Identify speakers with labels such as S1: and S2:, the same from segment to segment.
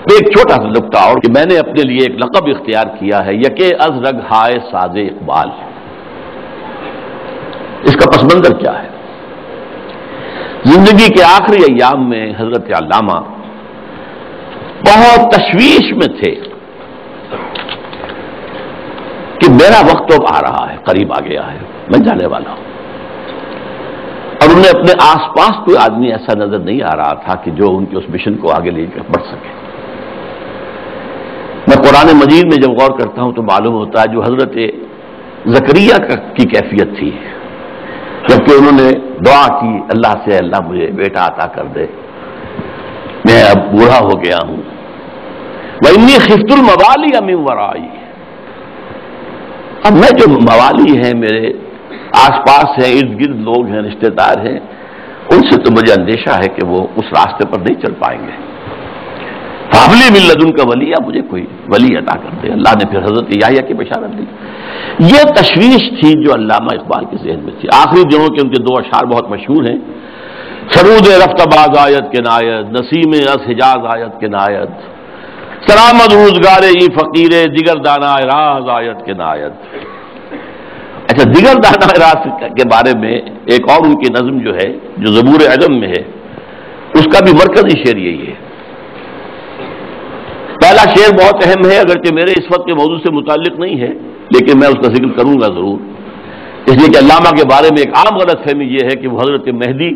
S1: ایک چھوٹا سا نکتہ اور کہ میں نے اپنے لیے ایک لقب اختیار کیا ہے، یکے از رگ ہائے ساز اقبال۔ اس کا پس منظر کیا ہے؟ زندگی کے آخری ایام میں حضرت علامہ بہت تشویش میں تھے کہ میرا وقت تو اب آ رہا ہے، قریب آ گیا ہے، میں جانے والا ہوں، اور انہیں اپنے آس پاس کوئی آدمی ایسا نظر نہیں آ رہا تھا کہ جو ان کے اس مشن کو آگے لے کر بڑھ سکے۔ میں قرآن مجید میں جب غور کرتا ہوں تو معلوم ہوتا ہے جو حضرت زکریا کی کیفیت تھی، جبکہ انہوں نے دعا کی اللہ سے، اللہ مجھے بیٹا عطا کر دے، میں اب بوڑھا ہو گیا ہوں، وَإِنِّي خِفْتُ الْمَوَالِيَ مِنْ وَرَائِي، اب میں جو موالی ہیں، میرے آس پاس ہیں، ارد گرد لوگ ہیں، رشتہ دار ہیں، ان سے تو مجھے اندیشہ ہے کہ وہ اس راستے پر نہیں چل پائیں گے۔ فَهَبْ لِي مِن لَّدُنكَ وَلِيًّا، مجھے کوئی ولی عطا کر دے۔ اللہ نے پھر حضرت یحییٰ کی بشارت دی۔ یہ تشویش تھی جو علامہ اقبال کے ذہن میں تھی۔ آخری دنوں کے ان کے دو اشعار بہت مشہور ہیں، سرود رفت باز آیت کے نایت، نسیم از حجاز آیت کے نایت، سلامت روزگار ای فقیر دیگر دانا راز آیت کے نایت۔ اچھا، دیگر دانا راز کے بارے میں ایک اور ان کی نظم جو ہے، جو زبور عجم میں ہے، اس کا بھی مرکزی شعر یہی ہے۔ پہلا شعر بہت اہم ہے، اگرچہ میرے اس وقت کے موضوع سے متعلق نہیں ہے، لیکن میں اس کا ذکر کروں گا ضرور، اس لیے کہ علامہ کے بارے میں ایک عام غلط فہمی یہ ہے کہ وہ حضرت مہدی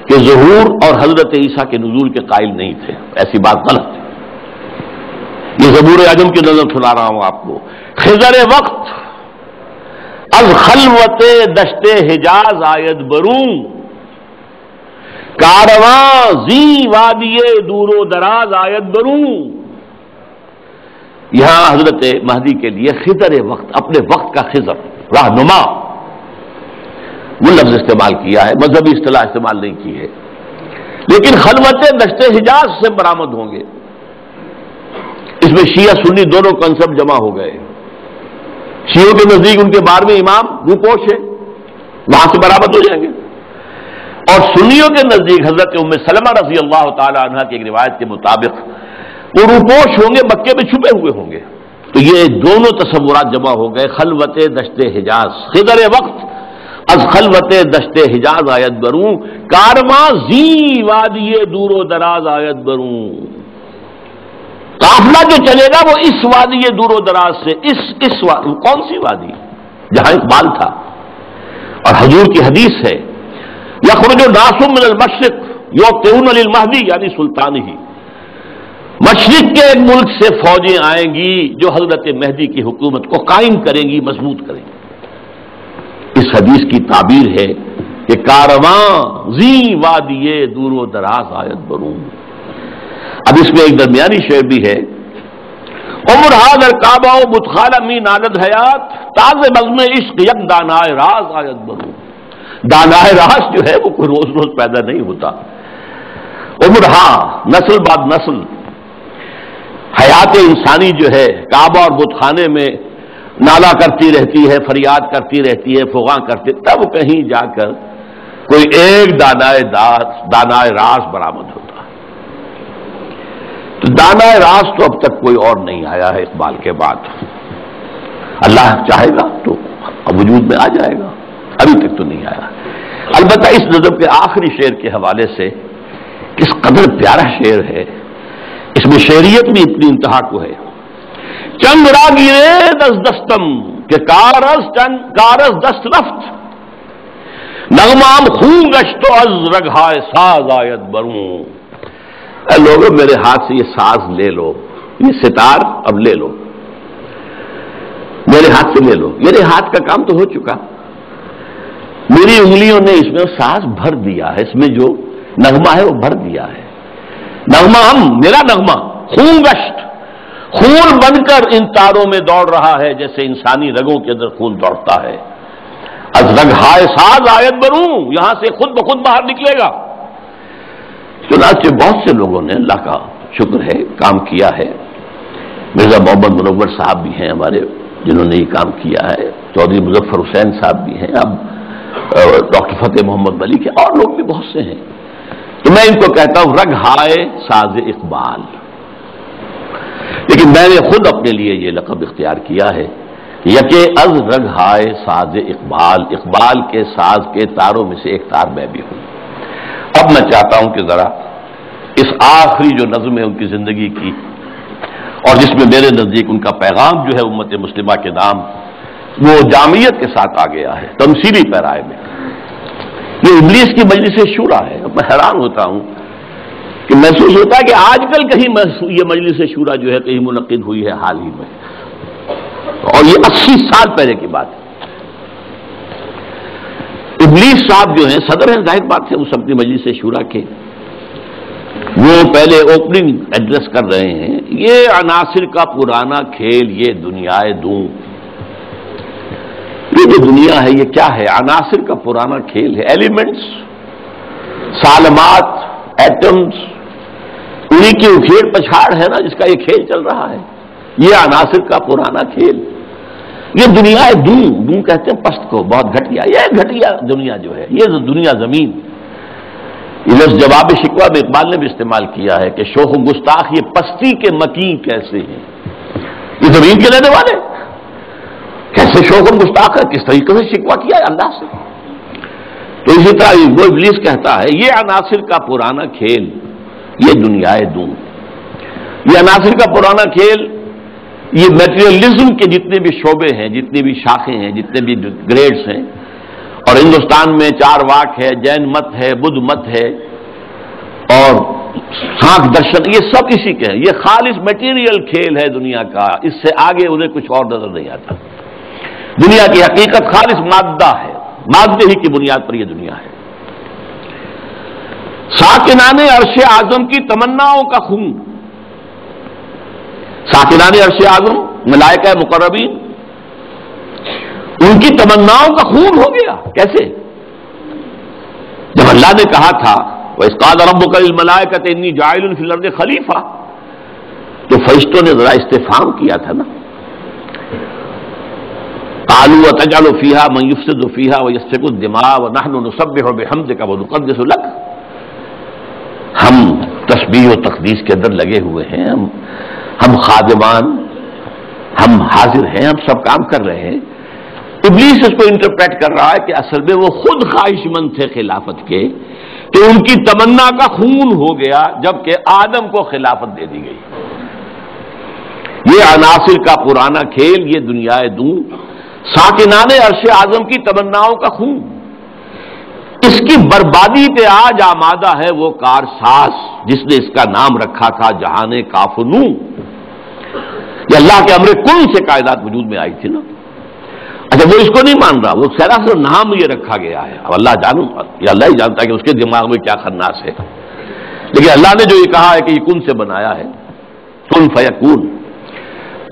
S1: کے ظہور اور حضرت عیسیٰ کے نزول کے قائل نہیں تھے۔ ایسی بات غلط ہے۔ یہ زبور اعظم کی نظر سنا رہا ہوں آپ کو۔ خضر وقت از خلوت دشت حجاز آید بروں، کارواں زی وادی دور و دراز آید بروں۔ یہاں حضرت مہدی کے لیے خضر وقت، اپنے وقت کا خضر، رہنما، وہ لفظ استعمال کیا ہے، مذہبی اصطلاح استعمال نہیں کی ہے، لیکن خلوت دشت حجاز سے برآمد ہوں گے۔ اس میں شیعہ سنی دونوں کنسپٹ جمع ہو گئے۔ شیعوں کے نزدیک ان کے 12ویں امام روپوش ہے، وہاں سے برآمد ہو جائیں گے، اور سنیوں کے نزدیک حضرت ام سلمہ رضی اللہ تعالی عنہ کی ایک روایت کے مطابق وہ روپوش ہوں گے، مکے میں چھپے ہوئے ہوں گے۔ تو یہ دونوں تصورات جمع ہو گئے۔ خلوت دشت حجاز، خضر وقت از خلوت دشت حجاز آیت بروں، کارواں زی وادی دور و دراز آیت بروں۔ قافلہ جو چلے گا وہ اس وادی دور و دراز سے، کون سی وادی؟ جہاں اقبال تھا، اور حضور کی حدیث ہے، یخرج الناس من المشرق یوقعون للمہدی، یعنی سلطان ہی، مشرق کے ایک ملک سے فوجیں آئیں گی جو حضرت مہدی کی حکومت کو قائم کریں گی، مضبوط کریں گی۔ اس حدیث کی تعبیر ہے کہ کارواں زی وادی دور و دراز آیت بروں۔ اب اس میں ایک درمیانی شعر بھی ہے، عمر حاضر کعبہ و بتخانہ می نالد حیات، تاز بزم عشق یک دانائے راز آیت بروں۔ دانائے راز جو ہے وہ کوئی روز روز پیدا نہیں ہوتا۔ عمر ہاں، نسل بعد نسل، حیات انسانی جو ہے کعبہ اور بت خانے میں نالا کرتی رہتی ہے، فریاد کرتی رہتی ہے، فغاں کرتی، تب کہیں جا کر کوئی ایک دانائے راز برآمد ہوتا۔ تو دانائے راز تو اب تک کوئی اور نہیں آیا ہے اقبال کے بعد۔ اللہ چاہے گا تو اب وجود میں آ جائے گا، ابھی تک تو نہیں آیا۔ البتہ اس نظم کے آخری شعر کے حوالے سے کس قدر پیارا شعر ہے، اس میں شعریت بھی اتنی انتہا کو ہے۔ چند را گیرے دست دستم کہ کارز دست رفت، نغمام خون گشت و از رگہائے ساز آیت بروں۔ اے لوگوں، میرے ہاتھ سے یہ ساز لے لو، یہ ستار اب لے لو، میرے ہاتھ سے لے لو، میرے ہاتھ کا کام تو ہو چکا، میری انگلیوں نے اس میں ساز بھر دیا ہے، اس میں جو نغمہ ہے وہ بھر دیا ہے۔ نغمہ میرا نغمہ خون گشت، خون بن کر ان تاروں میں دوڑ رہا ہے جیسے انسانی رگوں کے اندر خون دوڑتا ہے۔ از رگہائے ساز آیت بروں، یہاں سے خود بخود باہر نکلے گا۔ چنانچہ بہت سے لوگوں نے، اللہ کا شکر ہے، کام کیا ہے۔ مرزا محمد منور صاحب بھی ہیں ہمارے جنہوں نے یہ کام کیا ہے، چودھری مظفر حسین صاحب بھی ہیں، اب ڈاکٹر فتح محمد ولی کے اور لوگ بھی بہت سے ہیں۔ تو میں ان کو کہتا ہوں رگہائے ساز اقبال، لیکن میں نے خود اپنے لیے یہ لقب اختیار کیا ہے، یکے از رگ ہائے ساز اقبال، اقبال کے ساز کے تاروں میں سے ایک تار میں بھی ہوں۔ اب میں چاہتا ہوں کہ ذرا اس آخری جو نظم ہے ان کی زندگی کی، اور جس میں میرے نزدیک ان کا پیغام جو ہے امت مسلمہ کے نام، وہ جامعیت کے ساتھ آ گیا ہے تمثیلی پیرائے میں۔ یہ ابلیس کی مجلس شورا ہے۔ اب میں حیران ہوتا ہوں کہ محسوس ہوتا ہے کہ آج کل کہیں یہ مجلس شورا جو ہے کہیں منعقد ہوئی ہے حال ہی میں، اور یہ 80 سال پہلے کی بات ہے۔ ابلیس صاحب جو ہیں صدر ہیں، ظاہر بات ہے اس اپنی مجلس شورا کے، وہ پہلے اوپننگ ایڈریس کر رہے ہیں، یہ عناصر کا پرانا کھیل، یہ دنیا دوں، یہ جو دنیا ہے یہ کیا ہے؟ عناصر کا پرانا کھیل ہے، ایلیمنٹس، سالمات، ایٹمز، انہی کی اکھیڑ پچھاڑ ہے نا جس کا یہ کھیل چل رہا ہے، یہ عناصر کا پرانا کھیل، یہ دنیا دوں، دوں کہتے ہیں پست کو، بہت گھٹیا، یہ گھٹیا دنیا جو ہے، یہ دنیا زمین، یہ لفظ جواب شکوہ میں اقبال نے بھی استعمال کیا ہے کہ شوخ و گستاخ یہ پستی کے مکین کیسے ہیں، یہ زمین کے رہنے والے کیسے شوخ و گستاخ ہے، کس طریقے سے شکوہ کیا ہے اللہ سے۔ تو اسی طرح وہ ابلیس کہتا ہے یہ عناصر کا پرانا کھیل، یہ دنیا دوں، یہ عناصر کا پرانا کھیل، یہ میٹیریلزم کے جتنے بھی شعبے ہیں، جتنی بھی شاخیں ہیں، جتنے بھی گریڈز ہیں، اور ہندوستان میں چار واک ہے، جین مت ہے، بدھ مت ہے، اور سانکھ درشن، یہ سب اسی کے ہیں۔ یہ خالص میٹیریل کھیل ہے دنیا کا، اس سے آگے انہیں کچھ اور نظر نہیں آتا۔ دنیا کی حقیقت خالص مادہ ہے، مادے ہی کی بنیاد پر یہ دنیا ہے۔ ساکنان عرش اعظم کی تمناؤں کا خون، ساکنان عرش اعظم ملائکہ مقربین، ان کی تمناؤں کا خون ہو گیا۔ کیسے؟ جب اللہ نے کہا تھا وَإِذْ قَالَ رَبُّكَ لِلْمَلَائِكَةِ إِنِّي جَاعِلٌ فِي الْأَرْضِ خَلِيفَةً، تو فرشتوں نے ذرا استفہام کیا تھا نا، قَالُوا وَتَجْعَلُ فِيهَا مَن يُفْسِدُ فِيهَا وَيَسْفِكُ الدِّمَاءَ وَنَحْنُ نُسَبِّحُ بِحَمْدِكَ وَنُقَدِّسُ لَكَ، ہم تسبیح و تقدیس کے اندر لگے ہوئے ہیں، ہم خادمان، ہم حاضر ہیں، ہم سب کام کر رہے ہیں۔ ابلیس اس کو انٹرپریٹ کر رہا ہے کہ اصل میں وہ خود خواہش مند تھے خلافت کے، کہ ان کی تمنا کا خون ہو گیا جبکہ آدم کو خلافت دے دی گئی۔ یہ عناصر کا پرانا کھیل، یہ دنیا دوں، ساکنان عرش اعظم کی تمناؤں کا خون، اس کی بربادی پہ آج آمادہ ہے وہ کارساز جس نے اس کا نام رکھا تھا جہان کافنو۔ یہ اللہ کے امر کن سے کائنات وجود میں آئی تھی نا۔ اچھا وہ اس کو نہیں مان رہا، وہ سراسر نام یہ رکھا گیا ہے، اب اللہ جانو، یہ اللہ ہی جانتا ہے کہ اس کے دماغ میں کیا خناس ہے، لیکن اللہ نے جو یہ کہا ہے کہ یہ کن سے بنایا ہے، کن فیکون۔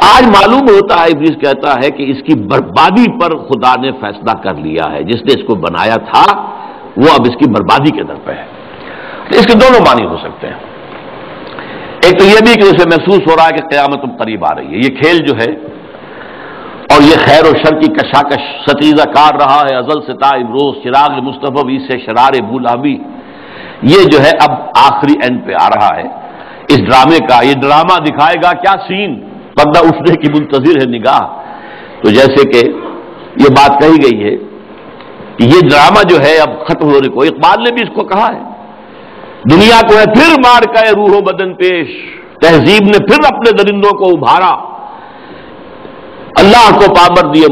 S1: آج معلوم ہوتا ہے، ابلیس کہتا ہے کہ اس کی بربادی پر خدا نے فیصلہ کر لیا ہے، جس نے اس کو بنایا تھا وہ اب اس کی بربادی کے در پہ ہے۔ تو اس کے دونوں معنی ہو سکتے ہیں، ایک تو یہ بھی کہ اسے محسوس ہو رہا ہے کہ قیامت اب قریب آ رہی ہے، یہ کھیل جو ہے اور یہ خیر و شر کی کشاکش ستیزہ کار رہا ہے ازل سے تا امروز، چراغ مصطفی سے شرار بولابی، یہ جو ہے اب آخری اینڈ پہ آ رہا ہے اس ڈرامے کا۔ یہ ڈرامہ دکھائے گا کیا سین، پردہ اٹھنے کی منتظر ہے نگاہ۔ تو جیسے کہ یہ بات کہی گئی ہے کہ یہ ڈرامہ جو ہے اب ختم ہونے کو، اقبال نے بھی اس کو کہا ہے، دنیا کو ہے پھر مار کا روح و بدن پیش، تہذیب نے پھر اپنے درندوں کو ابھارا، اللہ کو پامر دیے